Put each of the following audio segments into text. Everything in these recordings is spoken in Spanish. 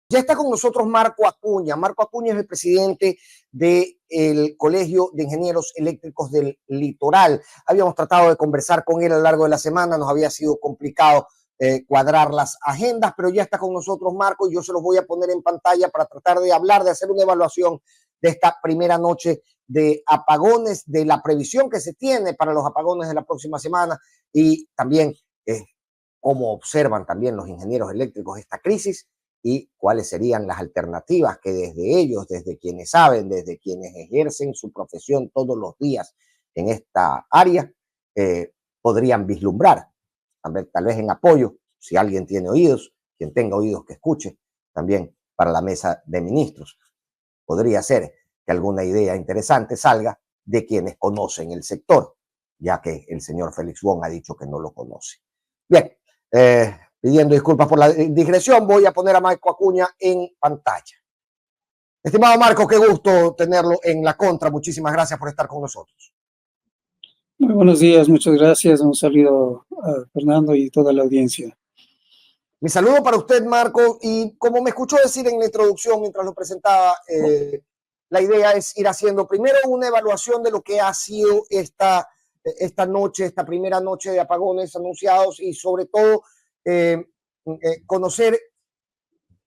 Ya está con nosotros Marco Acuña. Marco Acuña es el presidente del Colegio de Ingenieros Eléctricos del Litoral. Habíamos tratado de conversar con él a lo largo de la semana, nos había sido complicado cuadrar las agendas, pero ya está con nosotros Marco y yo se los voy a poner en pantalla para tratar de hablar, de hacer una evaluación de esta primera noche de apagones, de la previsión que se tiene para los apagones de la próxima semana y también cómo observan también los ingenieros eléctricos esta crisis y cuáles serían las alternativas que desde ellos, desde quienes saben, desde quienes ejercen su profesión todos los días en esta área, podrían vislumbrar. Tal vez en apoyo, si alguien tiene oídos, quien tenga oídos que escuche, también para la mesa de ministros. Podría ser que alguna idea interesante salga de quienes conocen el sector, ya que el señor Félix Wong ha dicho que no lo conoce. Bien, pidiendo disculpas por la digresión, voy a poner a Marco Acuña en pantalla. Estimado Marco, qué gusto tenerlo en la contra. Muchísimas gracias por estar con nosotros. Muy buenos días, muchas gracias. Un saludo a Fernando y toda la audiencia. Mi saludo para usted, Marco, y como me escuchó decir en la introducción mientras lo presentaba, la idea es ir haciendo primero una evaluación de lo que ha sido esta noche, esta primera noche de apagones anunciados y sobre todo conocer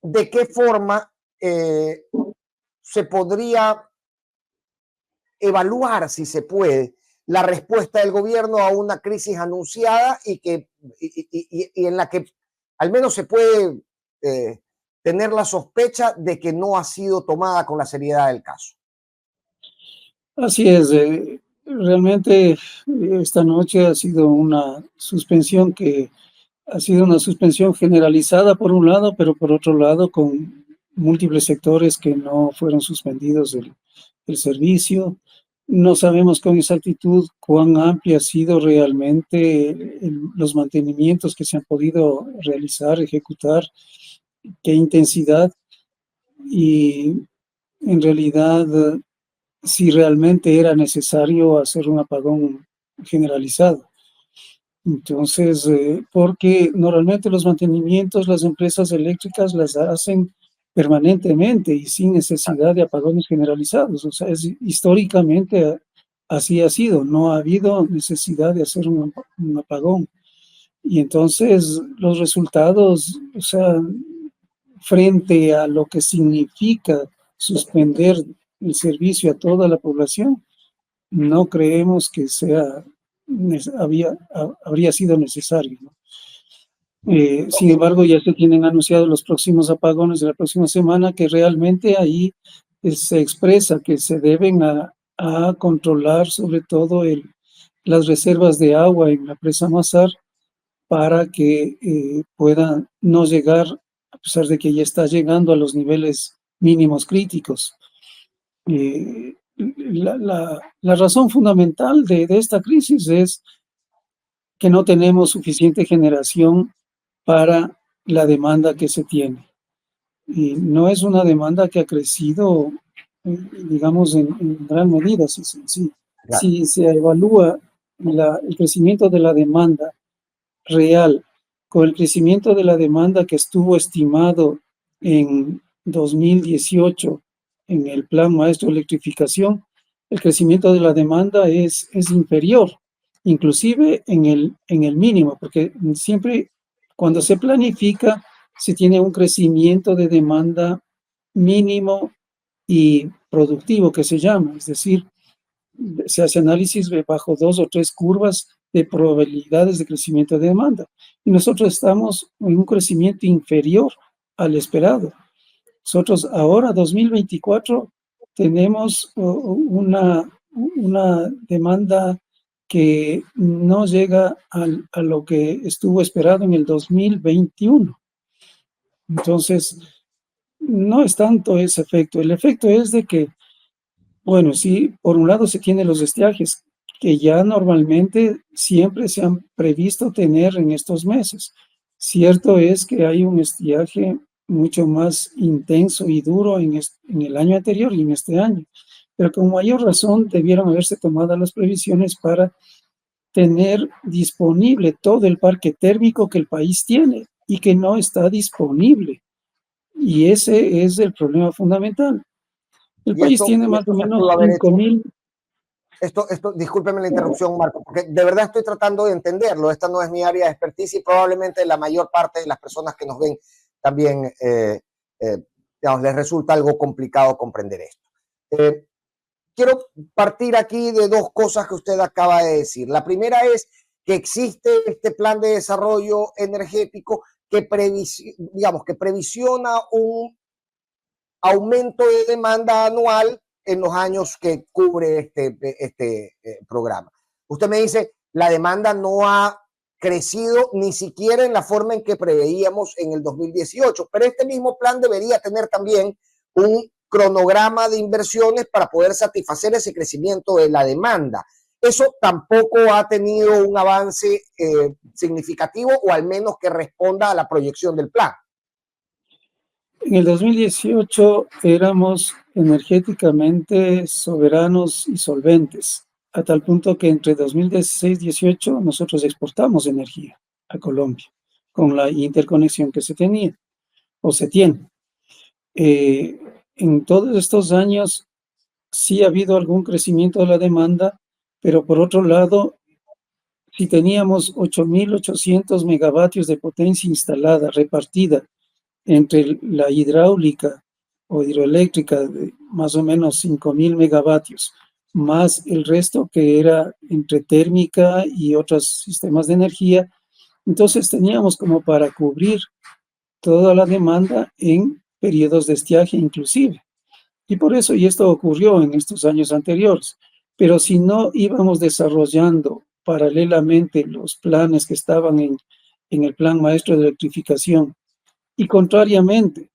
de qué forma se podría evaluar, si se puede, la respuesta del gobierno a una crisis anunciada y en la que al menos se puede tener la sospecha de que no ha sido tomada con la seriedad del caso. Así es, realmente esta noche ha sido una suspensión que ha sido una suspensión generalizada por un lado, pero por otro lado con múltiples sectores que no fueron suspendidos del servicio. No sabemos con exactitud cuán amplia ha sido realmente los mantenimientos que se han podido realizar, ejecutar, qué intensidad y en realidad si realmente era necesario hacer un apagón generalizado. Entonces, porque normalmente los mantenimientos, las empresas eléctricas las hacen permanentemente y sin necesidad de apagones generalizados. O sea, históricamente así ha sido, no ha habido necesidad de hacer un apagón. Y entonces los resultados, o sea, frente a lo que significa suspender el servicio a toda la población, no creemos que habría sido necesario, ¿no? Sin embargo, ya se tienen anunciados los próximos apagones de la próxima semana, que realmente ahí se expresa que se deben a controlar sobre todo las reservas de agua en la presa Mazar para que pueda no llegar, a pesar de que ya está llegando a los niveles mínimos críticos. La razón fundamental de esta crisis es que no tenemos suficiente generación para la demanda que se tiene. Y no es una demanda que ha crecido, digamos, en gran medida. Si se evalúa el crecimiento de la demanda real con el crecimiento de la demanda que estuvo estimado en 2018 en el Plan Maestro de Electrificación, el crecimiento de la demanda es inferior, inclusive en el mínimo, porque siempre cuando se planifica se tiene un crecimiento de demanda mínimo y productivo que se llama, es decir, se hace análisis bajo 2 o 3 curvas de probabilidades de crecimiento de demanda. Y nosotros estamos en un crecimiento inferior al esperado. Nosotros ahora, 2024, tenemos una demanda que no llega a lo que estuvo esperado en el 2021. Entonces, no es tanto ese efecto. El efecto es de que, bueno, sí, por un lado se tienen los estiajes, que ya normalmente siempre se han previsto tener en estos meses. Cierto es que hay un estiaje mucho más intenso y duro en el año anterior y en este año, pero con mayor razón debieron haberse tomado las previsiones para tener disponible todo el parque térmico que el país tiene y que no está disponible. Y ese es el problema fundamental. El país tiene Y más o esto se menos pudo haber hecho. 5.000. Discúlpeme la interrupción, Marco, porque de verdad estoy tratando de entenderlo. Esta no es mi área de expertise y probablemente la mayor parte de las personas que nos ven también, digamos, les resulta algo complicado comprender esto. Quiero partir aquí de dos cosas que usted acaba de decir. La primera es que existe este plan de desarrollo energético que previsiona un aumento de demanda anual en los años que cubre este programa. Usted me dice, la demanda no ha crecido ni siquiera en la forma en que preveíamos en el 2018, pero este mismo plan debería tener también un cronograma de inversiones para poder satisfacer ese crecimiento de la demanda. Eso tampoco ha tenido un avance significativo, o al menos que responda a la proyección del plan. En el 2018 éramos energéticamente soberanos y solventes, a tal punto que entre 2016 y 2018 nosotros exportamos energía a Colombia, con la interconexión que se tenía o se tiene. En todos estos años sí ha habido algún crecimiento de la demanda, pero por otro lado, si teníamos 8.800 megavatios de potencia instalada, repartida entre la hidráulica o hidroeléctrica de más o menos 5.000 megavatios, más el resto que era entre térmica y otros sistemas de energía, entonces teníamos como para cubrir toda la demanda en periodos de estiaje inclusive. Y por eso, y esto ocurrió en estos años anteriores, pero si no íbamos desarrollando paralelamente los planes que estaban en el Plan Maestro de Electrificación, y contrariamente,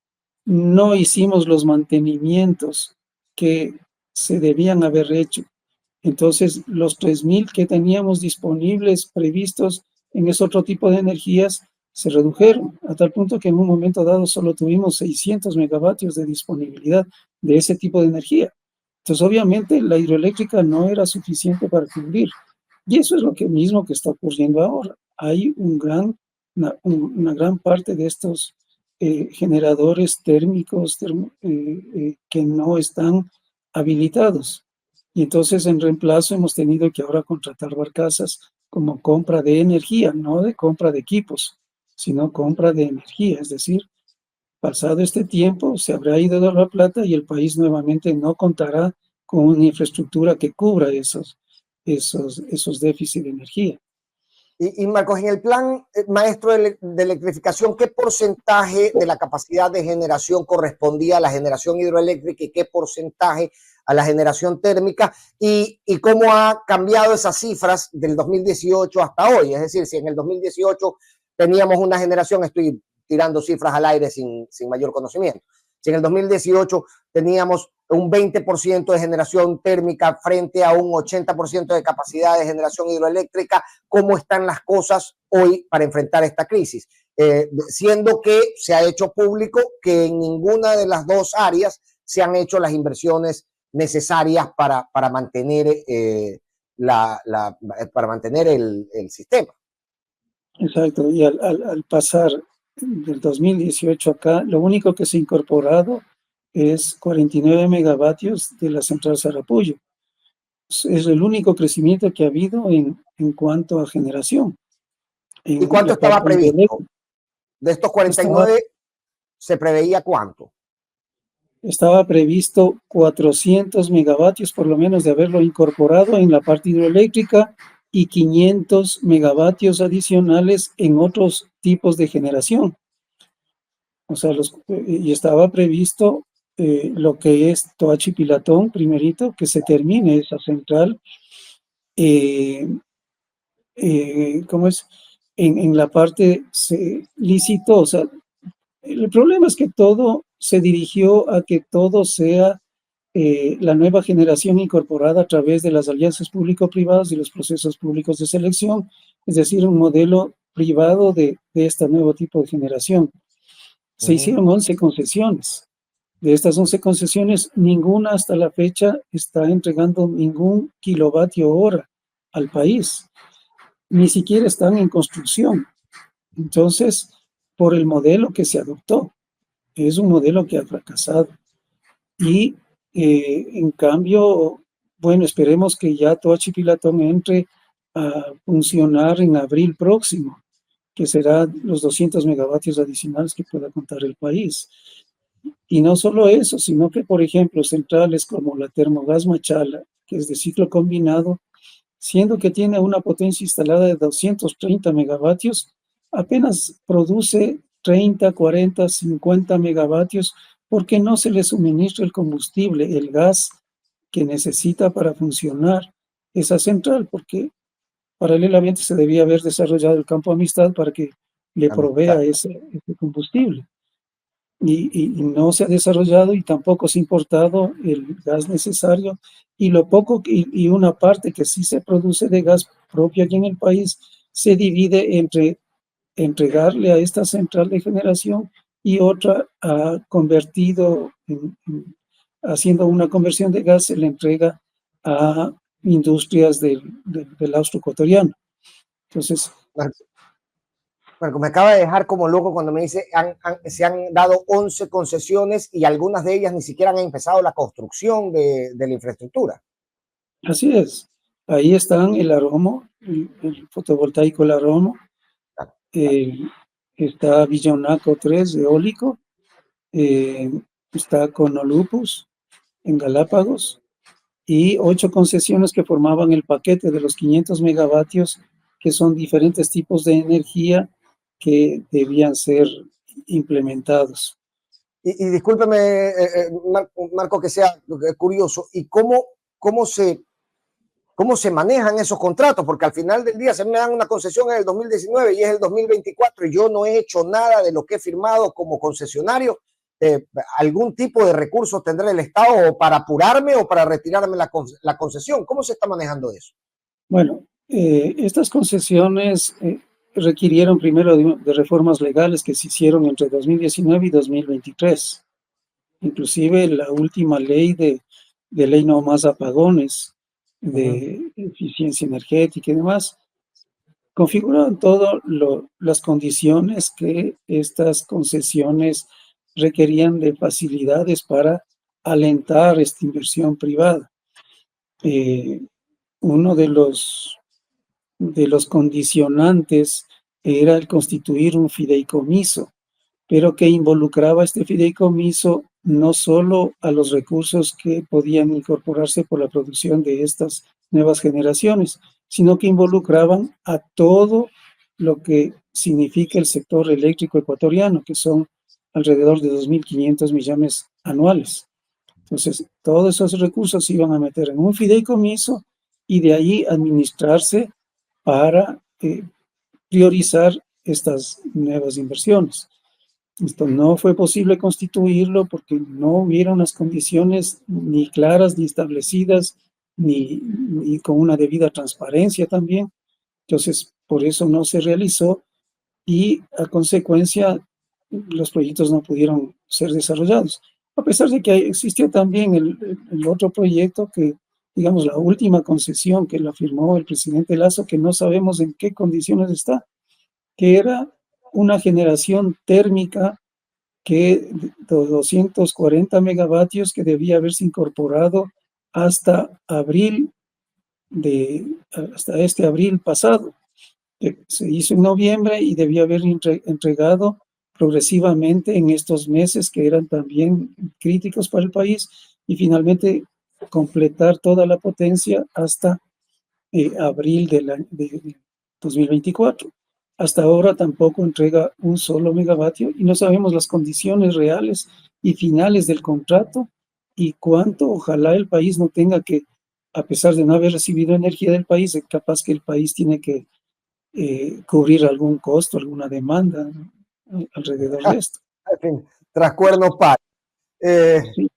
no hicimos los mantenimientos que se debían haber hecho. Entonces, los 3.000 que teníamos disponibles, previstos en ese otro tipo de energías, se redujeron a tal punto que en un momento dado solo tuvimos 600 megavatios de disponibilidad de ese tipo de energía. Entonces, obviamente, la hidroeléctrica no era suficiente para cubrir. Y eso es lo mismo que está ocurriendo ahora. Hay una gran parte de estos generadores térmicos que no están habilitados. Y entonces en reemplazo hemos tenido que ahora contratar barcazas como compra de energía, no de compra de equipos, sino compra de energía. Es decir, pasado este tiempo se habrá ido la plata y el país nuevamente no contará con una infraestructura que cubra esos déficits de energía. Y Marcos, en el plan maestro de electrificación, ¿qué porcentaje de la capacidad de generación correspondía a la generación hidroeléctrica y qué porcentaje a la generación térmica? Y cómo ha cambiado esas cifras del 2018 hasta hoy. Es decir, si en el 2018 teníamos una generación, estoy tirando cifras al aire sin mayor conocimiento, si en el 2018 teníamos un 20% de generación térmica frente a un 80% de capacidad de generación hidroeléctrica, ¿cómo están las cosas hoy para enfrentar esta crisis? Siendo que se ha hecho público que en ninguna de las dos áreas se han hecho las inversiones necesarias para mantener, para mantener el sistema. Exacto, y al pasar del 2018 acá, lo único que se ha incorporado es 49 megavatios de la central Sarapullo. Es el único crecimiento que ha habido en cuanto a generación. ¿Y cuánto estaba previsto? De estos 49, ¿se preveía cuánto? Estaba previsto 400 megavatios por lo menos de haberlo incorporado en la parte hidroeléctrica y 500 megavatios adicionales en otros tipos de generación. O sea, y estaba previsto lo que es Toachi Pilatón, primerito, que se termine esa central. ¿Cómo es? En la parte se licitó, o sea, el problema es que todo se dirigió a que todo sea la nueva generación incorporada a través de las alianzas público-privadas y los procesos públicos de selección, es decir, un modelo privado de este nuevo tipo de generación. Se hicieron 11 concesiones. De estas 11 concesiones, ninguna hasta la fecha está entregando ningún kilovatio hora al país. Ni siquiera están en construcción. Entonces, por el modelo que se adoptó. es un modelo que ha fracasado. Y en cambio, bueno, esperemos que ya Toachi Pilatón entre a funcionar en abril próximo, que será los 200 megavatios adicionales que pueda contar el país. Y no solo eso, sino que, por ejemplo, centrales como la Termogas Machala, que es de ciclo combinado, siendo que tiene una potencia instalada de 230 megavatios, apenas produce 30, 40, 50 megavatios porque no se le suministra el combustible, el gas que necesita para funcionar esa central, porque paralelamente se debía haber desarrollado el campo Amistad para que le provea ese combustible. Y no se ha desarrollado y tampoco se ha importado el gas necesario, y lo poco y una parte que sí se produce de gas propio aquí en el país se divide entre entregarle a esta central de generación y otra ha convertido, haciendo una conversión de gas, se le entrega a industrias del austro ecuatoriano. Entonces, Marco, me acaba de dejar como loco cuando me dice se han dado 11 concesiones y algunas de ellas ni siquiera han empezado la construcción de la infraestructura. así es. Ahí están el Aromo, el fotovoltaico El Aromo, está Villonaco 3 eólico, está Conolupus en Galápagos, y 8 concesiones que formaban el paquete de los 500 megavatios, que son diferentes tipos de energía que debían ser implementados. Y discúlpeme, Marco, que sea curioso, ¿y cómo se manejan esos contratos? Porque al final del día se me dan una concesión en el 2019 y es el 2024 y yo no he hecho nada de lo que he firmado como concesionario. ¿Algún tipo de recursos tendrá el Estado o para apurarme o para retirarme la concesión? ¿Cómo se está manejando eso? Bueno, estas concesiones requirieron primero de reformas legales que se hicieron entre 2019 y 2023. Inclusive la última ley de ley no más apagones, de eficiencia energética y demás, configuraron todas las condiciones que estas concesiones requerían de facilidades para alentar esta inversión privada. Uno de los condicionantes era el constituir un fideicomiso, pero que involucraba este fideicomiso no solo a los recursos que podían incorporarse por la producción de estas nuevas generaciones, sino que involucraban a todo lo que significa el sector eléctrico ecuatoriano, que son alrededor de 2.500 millones anuales. Entonces, todos esos recursos se iban a meter en un fideicomiso y de ahí administrarse para priorizar estas nuevas inversiones. Esto no fue posible constituirlo porque no hubieron las condiciones ni claras ni establecidas, ni con una debida transparencia también. Entonces, por eso no se realizó y a consecuencia los proyectos no pudieron ser desarrollados. A pesar de que existió también el otro proyecto que, digamos, la última concesión que la firmó el presidente Lazo, que no sabemos en qué condiciones está, que era una generación térmica que de 240 megavatios que debía haberse incorporado hasta hasta este abril pasado, que se hizo en noviembre y debía haber entregado progresivamente en estos meses que eran también críticos para el país, y finalmente completar toda la potencia hasta abril de 2024. Hasta ahora tampoco entrega un solo megavatio y no sabemos las condiciones reales y finales del contrato y cuánto ojalá el país no tenga que, a pesar de no haber recibido energía del país, capaz que el país tiene que cubrir algún costo, alguna demanda, ¿no?, alrededor de esto. En fin, tras cuernos par. Sí.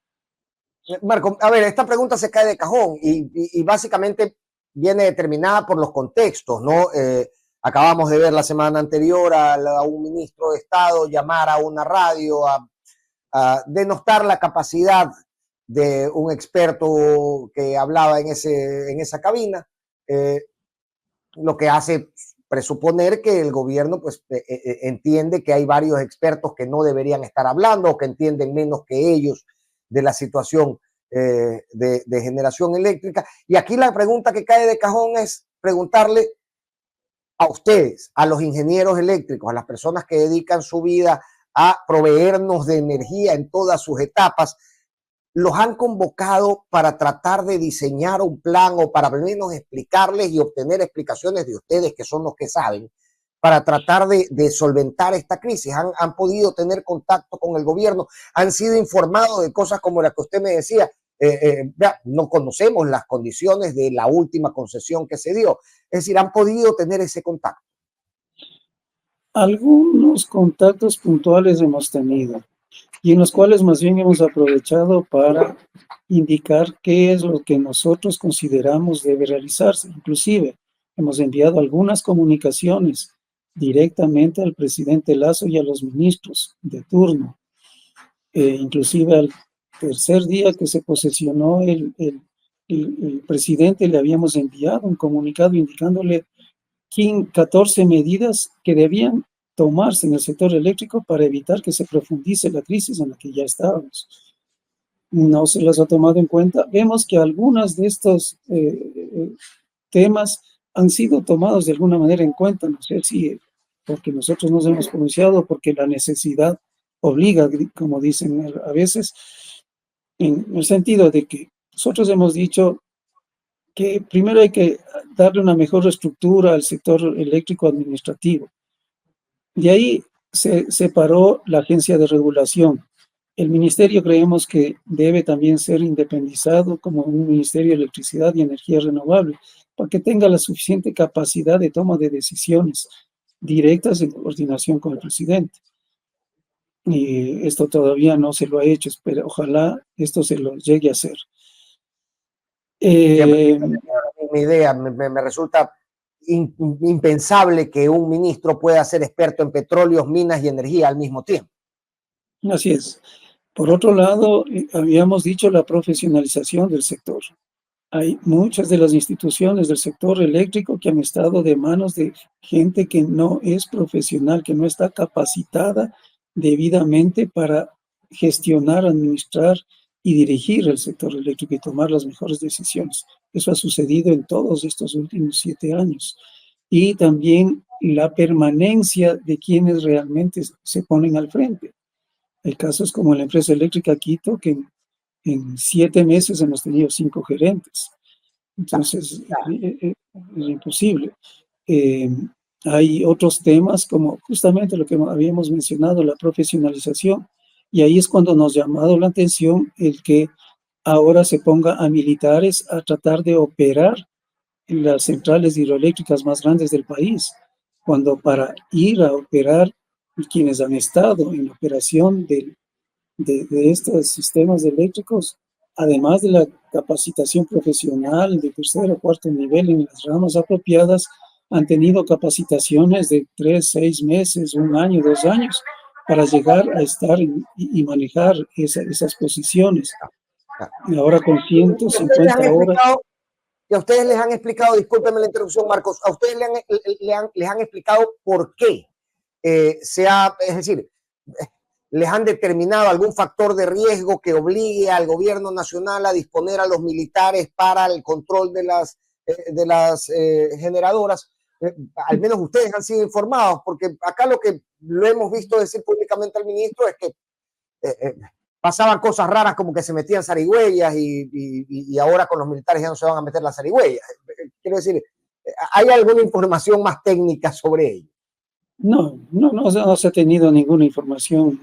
Marco, a ver, esta pregunta se cae de cajón y básicamente viene determinada por los contextos, ¿no? Acabamos de ver la semana anterior a un ministro de Estado llamar a una radio a denostar la capacidad de un experto que hablaba en esa cabina, lo que hace presuponer que el gobierno pues entiende que hay varios expertos que no deberían estar hablando o que entienden menos que ellos de la situación de generación eléctrica. Y aquí la pregunta que cae de cajón es preguntarle a ustedes, a los ingenieros eléctricos, a las personas que dedican su vida a proveernos de energía en todas sus etapas, los han convocado para tratar de diseñar un plan o para al menos explicarles y obtener explicaciones de ustedes, que son los que saben, para tratar de solventar esta crisis. Han podido tener contacto con el gobierno, han sido informados de cosas como la que usted me decía. No conocemos las condiciones de la última concesión que se dio. Es decir, han podido tener ese contacto. Algunos contactos puntuales hemos tenido y en los cuales más bien hemos aprovechado para indicar qué es lo que nosotros consideramos debe realizarse. Inclusive hemos enviado algunas comunicaciones directamente al presidente Lasso y a los ministros de turno. Inclusive al tercer día que se posesionó el presidente le habíamos enviado un comunicado indicándole 14 medidas que debían tomarse en el sector eléctrico para evitar que se profundice la crisis en la que ya estábamos. No se las ha tomado en cuenta. Vemos que algunas de estos temas han sido tomados de alguna manera en cuenta, no sé si porque nosotros nos hemos pronunciado, porque la necesidad obliga, como dicen a veces, en el sentido de que nosotros hemos dicho que primero hay que darle una mejor estructura al sector eléctrico administrativo. De ahí se separó la agencia de regulación. El ministerio creemos que debe también ser independizado como un ministerio de electricidad y energía renovable, para que tenga la suficiente capacidad de toma de decisiones directas en coordinación con el presidente. Y esto todavía no se lo ha hecho, pero ojalá esto se lo llegue a hacer. Mi idea, me resulta impensable que un ministro pueda ser experto en petróleos, minas y energía al mismo tiempo. Así es. Por otro lado, habíamos dicho la profesionalización del sector. Hay muchas de las instituciones del sector eléctrico que han estado de manos de gente que no es profesional, que no está capacitada debidamente para gestionar, administrar y dirigir el sector eléctrico y tomar las mejores decisiones. Eso ha sucedido en todos estos últimos 7 años. Y también la permanencia de quienes realmente se ponen al frente. El caso es como la empresa eléctrica Quito, que en 7 meses hemos tenido 5 gerentes. Entonces, es imposible. Hay otros temas como justamente lo que habíamos mencionado, la profesionalización. Y ahí es cuando nos ha llamado la atención el que ahora se ponga a militares a tratar de operar las centrales hidroeléctricas más grandes del país, cuando para ir a operar quienes han estado en la operación de estos sistemas eléctricos, además de la capacitación profesional de tercer o cuarto nivel en las ramas apropiadas, han tenido capacitaciones de 3, 6 meses, 1 año, 2 años, para llegar a estar y manejar esas posiciones. Y ahora con 150 horas. Y a ustedes les han explicado, discúlpenme la interrupción, Marcos, a ustedes les han explicado por qué es decir, les han determinado algún factor de riesgo que obligue al gobierno nacional a disponer a los militares para el control de las generadoras. Al menos ustedes han sido informados, porque acá lo hemos visto decir públicamente al ministro es que pasaban cosas raras como que se metían zarigüeyas y ahora con los militares ya no se van a meter las zarigüeyas. Quiero decir, ¿hay alguna información más técnica sobre ello? No se ha tenido ninguna información,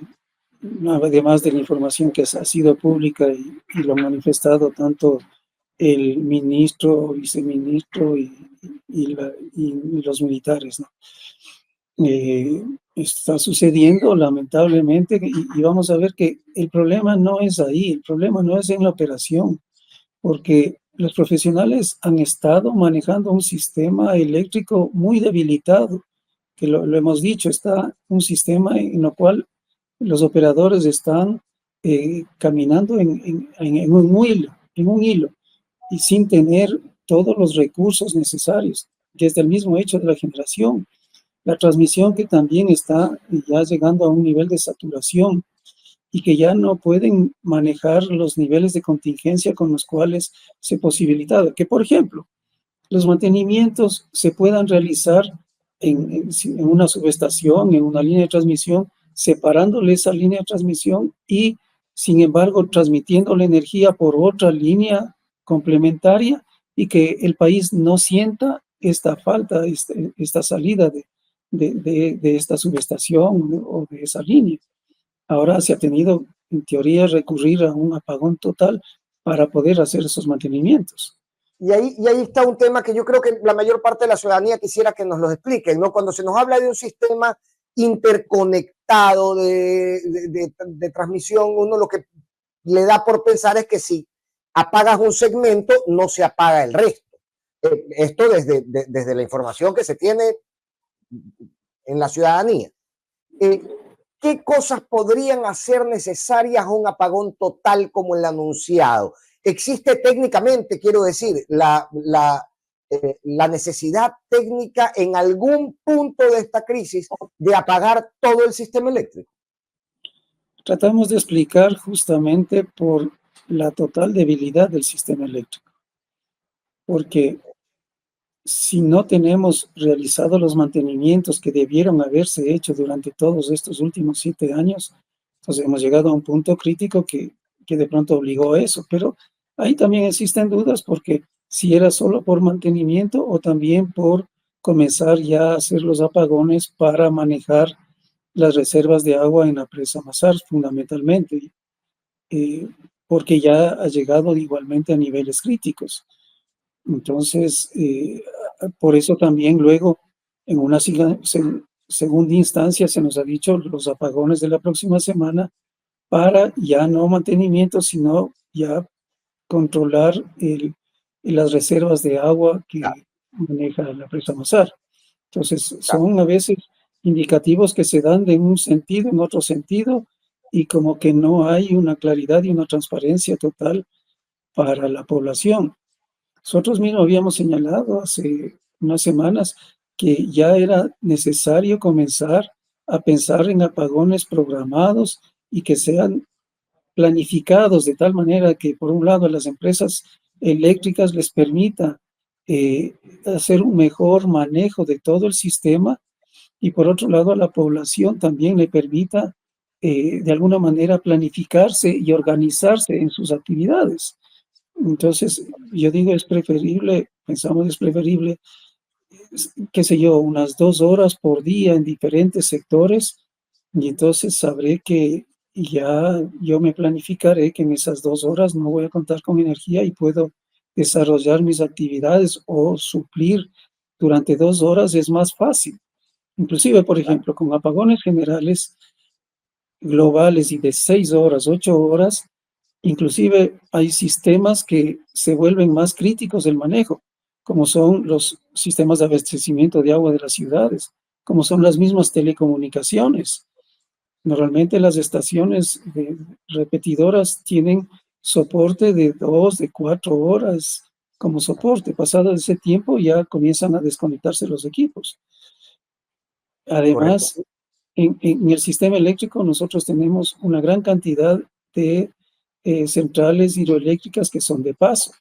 además de la información que ha sido pública y lo han manifestado tanto el ministro, viceministro y los militares, ¿no? Está sucediendo lamentablemente y vamos a ver que el problema no es ahí, el problema no es en la operación, porque los profesionales han estado manejando un sistema eléctrico muy debilitado, que lo hemos dicho, está un sistema en el cual los operadores están caminando en un hilo y sin tener todos los recursos necesarios. desde el mismo hecho de la generación. La transmisión que también está ya llegando a un nivel de saturación y que ya no pueden manejar los niveles de contingencia con los cuales se posibilitaba. Que, por ejemplo, los mantenimientos se puedan realizar en una subestación, en una línea de transmisión, separándole esa línea de transmisión y, sin embargo, transmitiendo la energía por otra línea complementaria y que el país no sienta esta falta, esta salida de esta subestación o de esa línea. Ahora se ha tenido, en teoría, recurrir a un apagón total para poder hacer esos mantenimientos. Y ahí está un tema que yo creo que la mayor parte de la ciudadanía quisiera que nos lo expliquen, ¿no? Cuando se nos habla de un sistema interconectado de transmisión, uno lo que le da por pensar es que si apagas un segmento, no se apaga el resto. Esto desde la información que se tiene en la ciudadanía. ¿Qué cosas podrían hacer necesarias un apagón total como el anunciado? Existe técnicamente, quiero decir, la necesidad técnica en algún punto de esta crisis de apagar todo el sistema eléctrico. Tratamos de explicar justamente por la total debilidad del sistema eléctrico, porque si no tenemos realizado los mantenimientos que debieron haberse hecho durante todos estos últimos 7 años, entonces hemos llegado a un punto crítico que de pronto obligó a eso, pero ahí también existen dudas porque si era solo por mantenimiento o también por comenzar ya a hacer los apagones para manejar las reservas de agua en la presa Mazar fundamentalmente, porque ya ha llegado igualmente a niveles críticos. Entonces, por eso también luego, en una segunda instancia, se nos ha dicho los apagones de la próxima semana para ya no mantenimiento, sino ya controlar las reservas de agua que maneja la presa Mazar. Entonces, son a veces indicativos que se dan de un sentido, en otro sentido, y como que no hay una claridad y una transparencia total para la población. Nosotros mismos habíamos señalado hace unas semanas que ya era necesario comenzar a pensar en apagones programados y que sean planificados de tal manera que, por un lado, a las empresas eléctricas les permita hacer un mejor manejo de todo el sistema y, por otro lado, a la población también le permita, de alguna manera, planificarse y organizarse en sus actividades. Entonces, yo digo, pensamos es preferible, qué sé yo, unas 2 horas por día en diferentes sectores, y entonces sabré que ya yo me planificaré que en esas 2 horas no voy a contar con energía y puedo desarrollar mis actividades o suplir durante 2 horas es más fácil. Inclusive, por ejemplo, con apagones generales globales y de 6 horas, 8 horas, inclusive hay sistemas que se vuelven más críticos del manejo, como son los sistemas de abastecimiento de agua de las ciudades, como son las mismas telecomunicaciones. Normalmente las estaciones repetidoras tienen soporte de 2, de 4 horas como soporte. Pasado ese tiempo ya comienzan a desconectarse los equipos. Además, en el sistema eléctrico nosotros tenemos una gran cantidad de centrales hidroeléctricas que son de paso.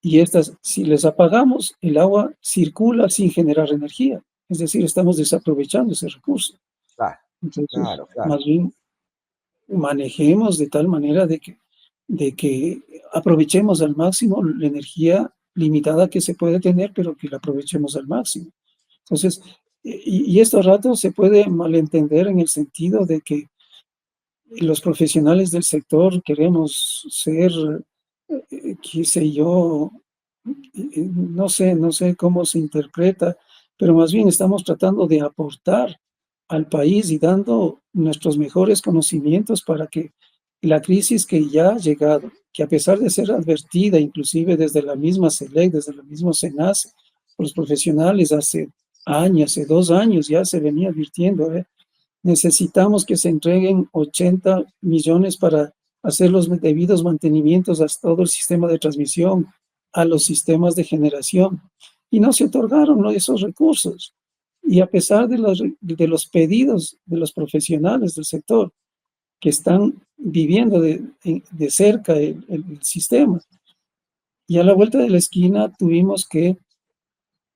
Y estas, si les apagamos, el agua circula sin generar energía. Es decir, estamos desaprovechando ese recurso. Entonces, más bien, manejemos de tal manera de que aprovechemos al máximo la energía limitada que se puede tener, pero que la aprovechemos al máximo. Entonces, y estos ratos se puede malentender en el sentido de que los profesionales del sector queremos ser, qué sé yo, no sé cómo se interpreta, pero más bien estamos tratando de aportar al país y dando nuestros mejores conocimientos para que la crisis que ya ha llegado, que a pesar de ser advertida inclusive desde la misma CELEC, desde la misma SENACE, por los profesionales hace años, hace 2 años ya se venía advirtiendo, necesitamos que se entreguen 80 millones para hacer los debidos mantenimientos a todo el sistema de transmisión, a los sistemas de generación. y no se otorgaron esos recursos. Y a pesar de los pedidos de los profesionales del sector que están viviendo de cerca el sistema, y a la vuelta de la esquina tuvimos que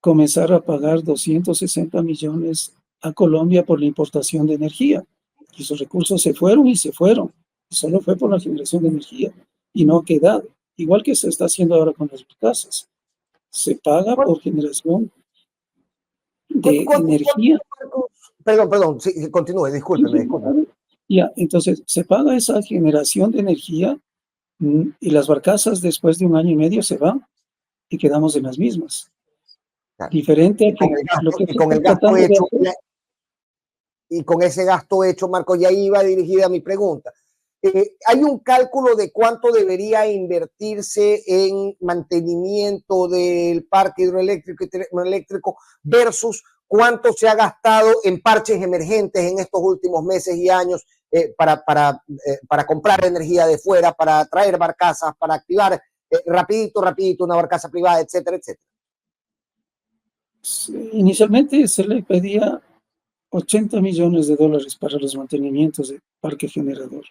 comenzar a pagar 260 millones a Colombia por la importación de energía. Y esos recursos se fueron y se fueron. Solo fue por la generación de energía y no ha quedado. Igual que se está haciendo ahora con las casas. Se paga por generación de energía. Perdón, sí, continúe, discúlpeme. Ya, entonces se paga esa generación de energía y las barcazas después de 1 año y medio se van y quedamos en las mismas. Claro. Diferente a que lo que con el gasto hecho, y con ese gasto hecho, Marco, ya iba dirigida mi pregunta. ¿Hay un cálculo de cuánto debería invertirse en mantenimiento del parque hidroeléctrico y termoeléctrico versus cuánto se ha gastado en parches emergentes en estos últimos meses y años para comprar energía de fuera, para traer barcazas, para activar rapidito una barcaza privada, etcétera, etcétera? Inicialmente se le pedía 80 millones de dólares para los mantenimientos del parque generador.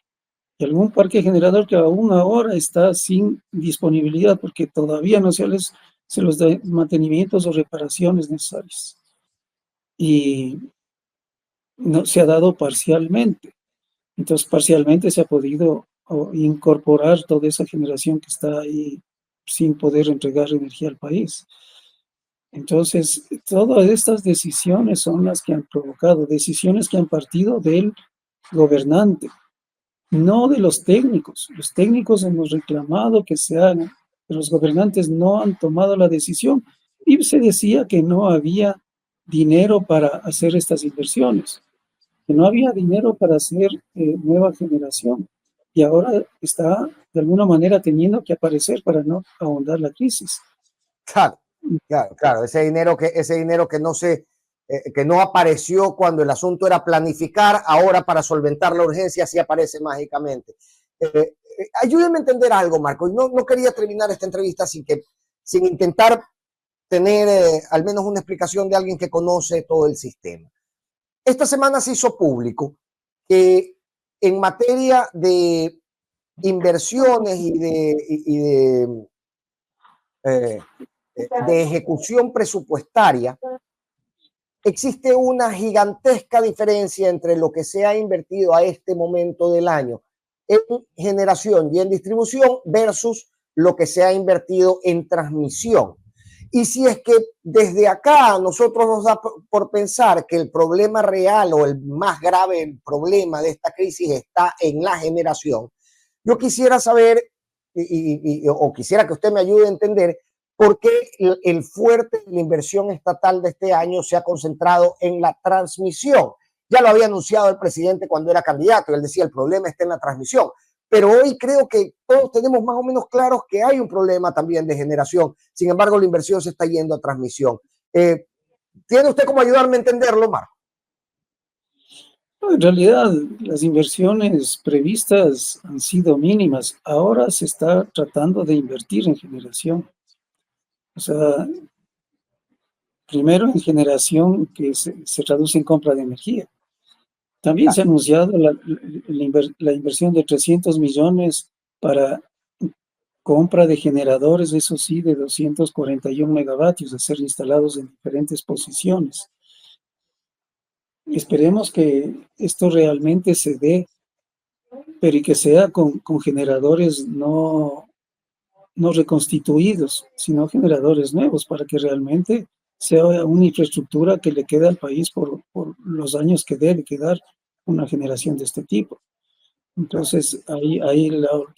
Y algún parque generador que aún ahora está sin disponibilidad porque todavía no se los da mantenimientos o reparaciones necesarias. Y no se ha dado parcialmente. Entonces, parcialmente se ha podido incorporar toda esa generación que está ahí sin poder entregar energía al país. Entonces, todas estas decisiones son las que han provocado, decisiones que han partido del gobernante, no de los técnicos. Los técnicos hemos reclamado que se hagan, pero los gobernantes no han tomado la decisión y se decía que no había dinero para hacer estas inversiones, que no había dinero para hacer nueva generación y ahora está de alguna manera teniendo que aparecer para no ahondar la crisis. Claro, ese dinero que no apareció cuando el asunto era planificar, ahora para solventar la urgencia sí aparece mágicamente. Ayúdenme a entender algo, Marco. No quería terminar esta entrevista sin intentar tener al menos una explicación de alguien que conoce todo el sistema. Esta semana se hizo público que en materia de inversiones y de ejecución presupuestaria, existe una gigantesca diferencia entre lo que se ha invertido a este momento del año en generación y en distribución versus lo que se ha invertido en transmisión. Y si es que desde acá nosotros nos da por pensar que el problema real o el más grave problema de esta crisis está en la generación, yo quisiera saber o quisiera que usted me ayude a entender por qué el fuerte de la inversión estatal de este año se ha concentrado en la transmisión. Ya lo había anunciado el presidente cuando era candidato, él decía el problema está en la transmisión. Pero hoy creo que todos tenemos más o menos claros que hay un problema también de generación. Sin embargo, la inversión se está yendo a transmisión. ¿Tiene usted cómo ayudarme a entenderlo, Marco? En realidad, las inversiones previstas han sido mínimas. Ahora se está tratando de invertir en generación. O sea, primero en generación que se traduce en compra de energía. También se ha anunciado la inversión de 300 millones para compra de generadores, eso sí, de 241 megavatios a ser instalados en diferentes posiciones. Esperemos que esto realmente se dé, pero y que sea con generadores no reconstituidos, sino generadores nuevos, para que realmente sea una infraestructura que le quede al país por los años que debe quedar una generación de este tipo. Entonces, hay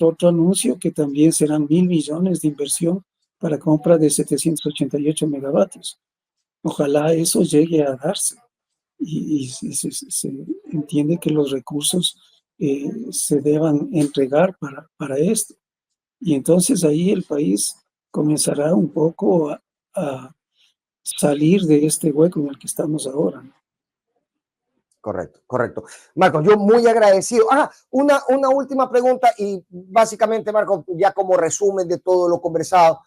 otro anuncio que también serán 1.000 millones de inversión para compra de 788 megavatios. Ojalá eso llegue a darse y se entiende que los recursos se deban entregar para esto. Y entonces ahí el país comenzará un poco a salir de este hueco en el que estamos ahora. Correcto. Marco, yo muy agradecido. Una última pregunta y básicamente, Marco, ya como resumen de todo lo conversado.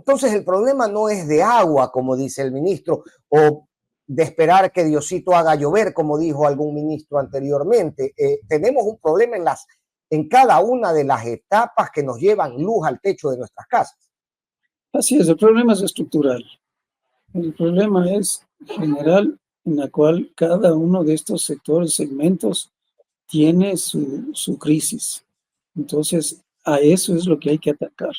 Entonces el problema no es de agua, como dice el ministro, o de esperar que Diosito haga llover, como dijo algún ministro anteriormente. Tenemos un problema en cada una de las etapas que nos llevan luz al techo de nuestras casas. Así es, el problema es estructural. El problema es general, en la cual cada uno de estos sectores, segmentos, tiene su crisis. Entonces, a eso es lo que hay que atacar.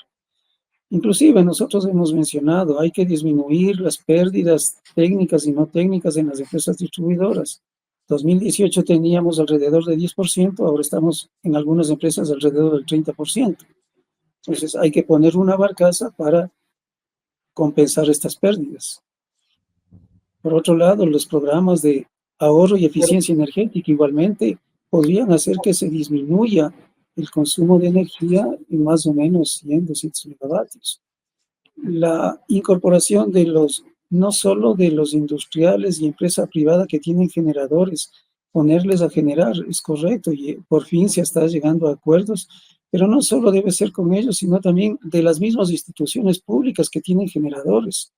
Inclusive nosotros hemos mencionado, hay que disminuir las pérdidas técnicas y no técnicas en las empresas distribuidoras. 2018 teníamos alrededor de 10%, ahora estamos en algunas empresas alrededor del 30%. Entonces hay que poner una barcaza para compensar estas pérdidas. Por otro lado, los programas de ahorro y eficiencia energética igualmente podrían hacer que se disminuya el consumo de energía en más o menos 100, 200 megavatios. La incorporación de no solo de los industriales y empresa privada que tienen generadores, ponerles a generar es correcto y por fin se está llegando a acuerdos, pero no solo debe ser con ellos, sino también de las mismas instituciones públicas que tienen generadores,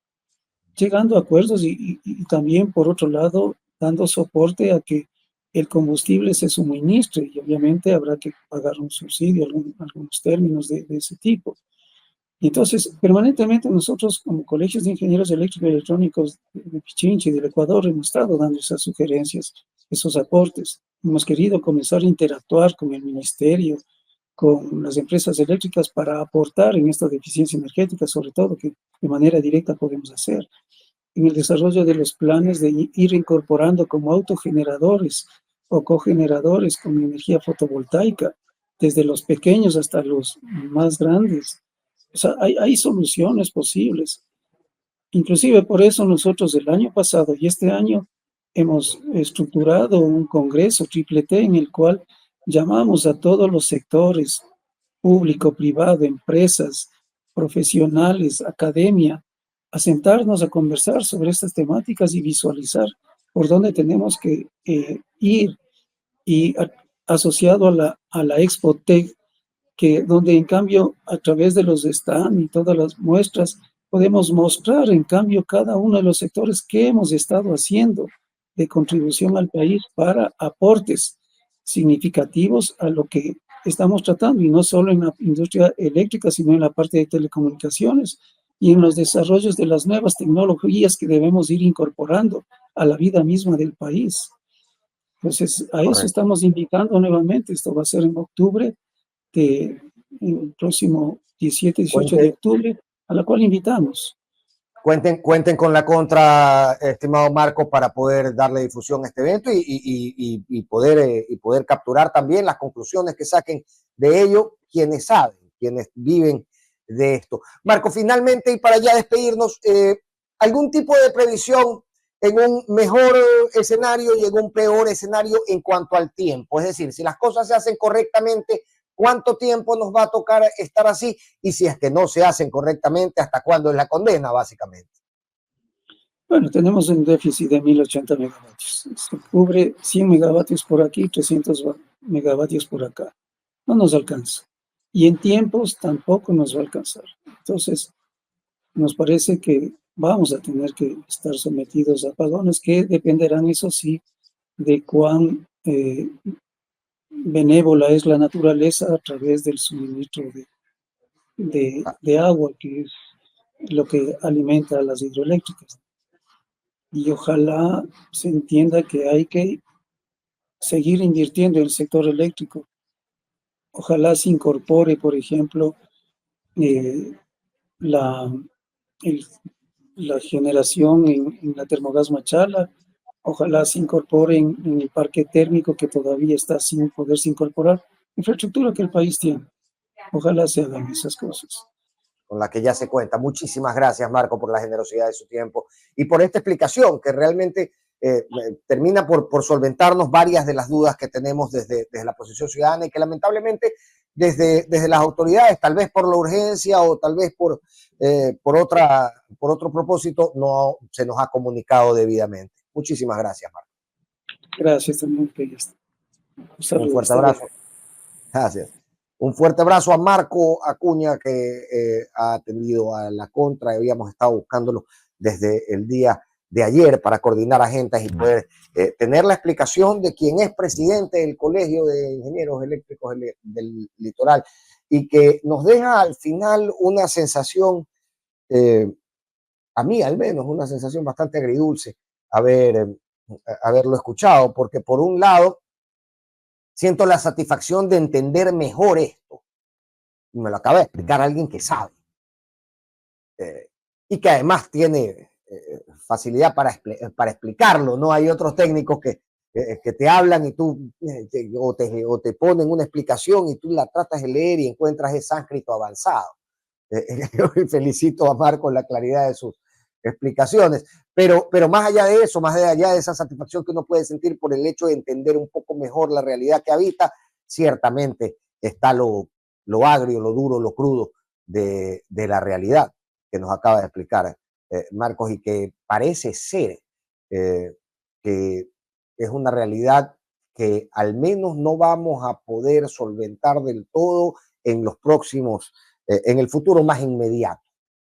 llegando a acuerdos y también, por otro lado, dando soporte a que el combustible se suministre y obviamente habrá que pagar un subsidio, algunos términos de ese tipo. Entonces, permanentemente nosotros como colegios de ingenieros eléctricos y electrónicos de Pichincha y del Ecuador hemos estado dando esas sugerencias, esos aportes. Hemos querido comenzar a interactuar con el ministerio, con las empresas eléctricas para aportar en esta eficiencia energética, sobre todo que de manera directa podemos hacer. En el desarrollo de los planes de ir incorporando como autogeneradores o cogeneradores con energía fotovoltaica, desde los pequeños hasta los más grandes. O sea, hay soluciones posibles. Inclusive por eso nosotros el año pasado y este año hemos estructurado un congreso triple T en el cual llamamos a todos los sectores, público, privado, empresas, profesionales, academia, a sentarnos a conversar sobre estas temáticas y visualizar por dónde tenemos que ir y asociado a la Expo Tech, que donde en cambio a través de los stands y todas las muestras podemos mostrar en cambio cada uno de los sectores que hemos estado haciendo de contribución al país para aportes significativos a lo que estamos tratando, y no solo en la industria eléctrica, sino en la parte de telecomunicaciones y en los desarrollos de las nuevas tecnologías que debemos ir incorporando a la vida misma del país. Entonces, a eso estamos invitando nuevamente. Esto va a ser en octubre, el próximo 17, 18 de octubre, a la cual invitamos. Cuenten con la contra, estimado Marco, para poder darle difusión a este evento y poder capturar también las conclusiones que saquen de ello quienes saben, quienes viven de esto. Marco, finalmente, y para ya despedirnos, ¿algún tipo de previsión en un mejor escenario y en un peor escenario en cuanto al tiempo? Es decir, si las cosas se hacen correctamente, ¿cuánto tiempo nos va a tocar estar así? Y si es que no se hacen correctamente, ¿hasta cuándo es la condena, básicamente? Bueno, tenemos un déficit de 1080 megavatios. Se cubre 100 megavatios por aquí, 300 megavatios por acá. No nos alcanza. Y en tiempos tampoco nos va a alcanzar. Entonces, nos parece que vamos a tener que estar sometidos a apagones que dependerán, eso sí, de cuán benévola es la naturaleza a través del suministro de agua, que es lo que alimenta a las hidroeléctricas. Y ojalá se entienda que hay que seguir invirtiendo en el sector eléctrico. Ojalá se incorpore, por ejemplo, la, la generación en la Termogas Machala. Ojalá se incorpore en el parque térmico que todavía está sin poderse incorporar. Infraestructura que el país tiene. Ojalá se hagan esas cosas. Con la que ya se cuenta. Muchísimas gracias, Marco, por la generosidad de su tiempo y por esta explicación que realmente termina por solventarnos varias de las dudas que tenemos desde la posición ciudadana y que lamentablemente desde las autoridades, tal vez por la urgencia o tal vez por otro propósito, no se nos ha comunicado debidamente. Muchísimas gracias, Marco. Gracias también, Un fuerte abrazo. Gracias. Un fuerte abrazo a Marco Acuña, que ha atendido a la contra. Habíamos estado buscándolo desde el día de ayer para coordinar agendas y poder tener la explicación de quién es presidente del Colegio de Ingenieros Eléctricos del Litoral, y que nos deja al final una sensación, a mí al menos, una sensación bastante agridulce haberlo escuchado, porque por un lado siento la satisfacción de entender mejor esto, y me lo acaba de explicar alguien que sabe, y que además tiene facilidad para explicarlo, ¿no? Hay otros técnicos que te hablan y tú o te ponen una explicación y tú la tratas de leer y encuentras ese sánscrito avanzado. Felicito a Marco la claridad de sus explicaciones, pero más allá de eso, más allá de esa satisfacción que uno puede sentir por el hecho de entender un poco mejor la realidad que habita, ciertamente está lo agrio, lo duro, lo crudo de la realidad que nos acaba de explicar Marcos, y que parece ser que es una realidad que al menos no vamos a poder solventar del todo en los próximos, en el futuro más inmediato.